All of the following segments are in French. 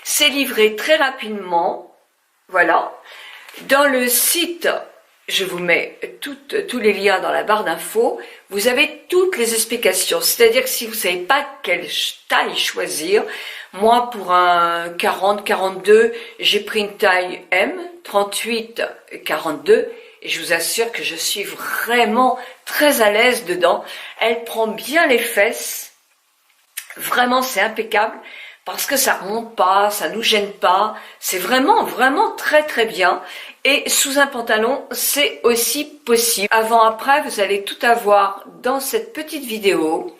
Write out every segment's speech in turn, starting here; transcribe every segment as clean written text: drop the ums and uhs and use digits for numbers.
C'est livré très rapidement, voilà. Dans le site, je vous mets tous les liens dans la barre d'infos, vous avez toutes les explications. C'est-à-dire que si vous ne savez pas quelle taille choisir, moi pour un 40-42, j'ai pris une taille M, 38-42, et je vous assure que je suis vraiment très à l'aise dedans. Elle prend bien les fesses, vraiment c'est impeccable. Parce que ça remonte pas, ça nous gêne pas, c'est vraiment très très bien. Et sous un pantalon, c'est aussi possible. Avant, après, vous allez tout avoir dans cette petite vidéo.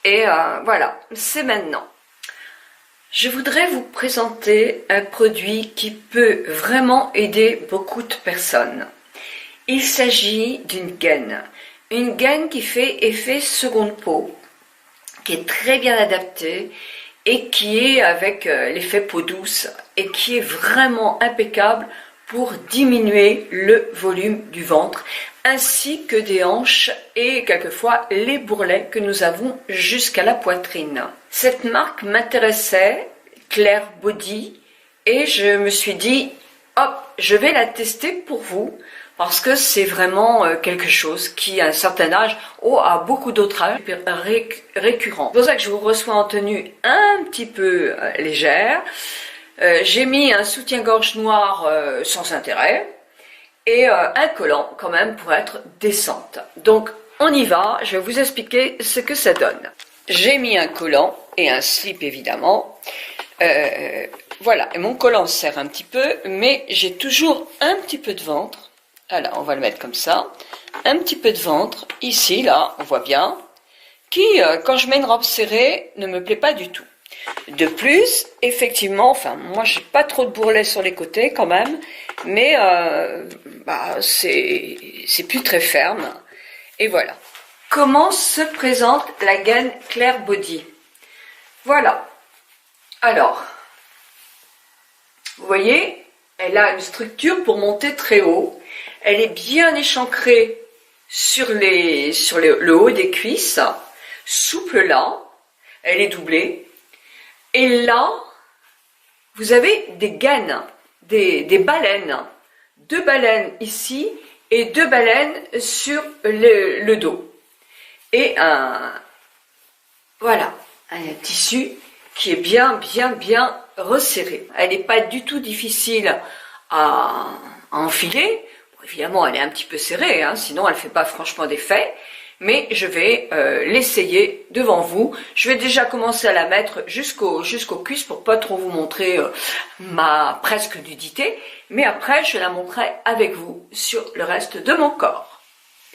Et voilà, c'est maintenant. Je voudrais vous présenter un produit qui peut vraiment aider beaucoup de personnes. Il s'agit d'une gaine. Une gaine qui fait effet seconde peau, qui est très bien adaptée, et qui est avec l'effet peau douce et qui est vraiment impeccable pour diminuer le volume du ventre ainsi que des hanches et quelquefois les bourrelets que nous avons jusqu'à la poitrine. Cette marque m'intéressait, Claire Body, et je me suis dit hop, je vais la tester pour vous parce que c'est vraiment quelque chose qui, à un certain âge, a beaucoup d'autres âges récurrents. C'est pour ça que je vous reçois en tenue un petit peu légère. J'ai mis un soutien-gorge noir sans intérêt et un collant quand même pour être décente. Donc on y va, je vais vous expliquer ce que ça donne. J'ai mis un collant et un slip évidemment. Voilà, et mon collant serre un petit peu, mais j'ai toujours un petit peu de ventre. Alors, on va le mettre comme ça. Un petit peu de ventre, ici, là, on voit bien, qui, quand je mets une robe serrée, ne me plaît pas du tout. De plus, effectivement, enfin, moi, j'ai pas trop de bourrelets sur les côtés, quand même, mais c'est plus très ferme. Et voilà. Comment se présente la gaine Claire Body? Voilà. Alors, vous voyez, elle a une structure pour monter très haut. Elle est bien échancrée sur le haut des cuisses, souple là, elle est doublée. Et là, vous avez des gaines, des baleines, 2 baleines ici et 2 baleines sur le dos. Et voilà, un tissu qui est bien resserré. Elle n'est pas du tout difficile à enfiler. Évidemment, elle est un petit peu serrée, hein, sinon elle ne fait pas franchement d'effet. Mais je vais l'essayer devant vous. Je vais déjà commencer à la mettre jusqu'aux cuisses pour pas trop vous montrer ma presque nudité. Mais après, je la montrerai avec vous sur le reste de mon corps.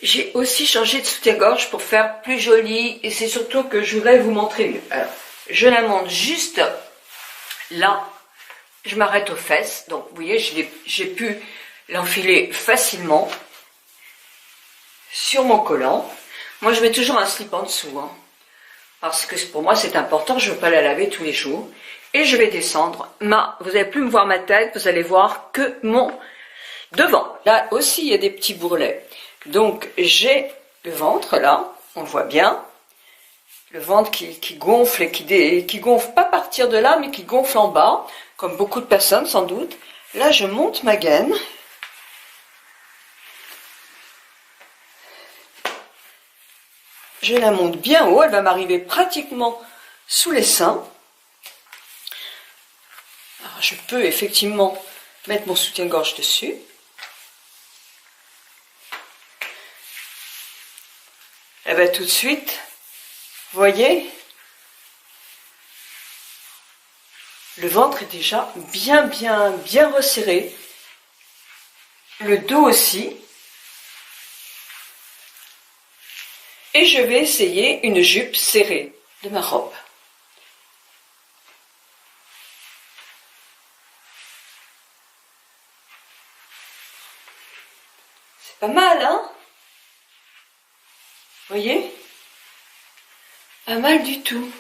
J'ai aussi changé de soutien-gorge pour faire plus joli. Et c'est surtout que je voudrais vous montrer mieux. Alors, je la monte juste là. Je m'arrête aux fesses. Donc, vous voyez, j'ai pu l'enfiler facilement sur mon collant. Moi, je mets toujours un slip en dessous, hein, parce que pour moi, c'est important. Je ne veux pas la laver tous les jours. Et je vais descendre. Vous n'allez plus me voir ma tête, vous allez voir que mon devant. Là aussi, il y a des petits bourrelets. Donc, j'ai le ventre, là, on le voit bien. Le ventre qui gonfle et qui gonfle, pas à partir de là, mais qui gonfle en bas, comme beaucoup de personnes, sans doute. Là, je monte ma gaine. Je la monte bien haut, elle va m'arriver pratiquement sous les seins. Alors, je peux effectivement mettre mon soutien-gorge dessus. Et bien tout de suite, vous voyez, le ventre est déjà bien resserré. Le dos aussi. Et je vais essayer une jupe serrée de ma robe. C'est pas mal, hein? Vous voyez? Pas mal du tout.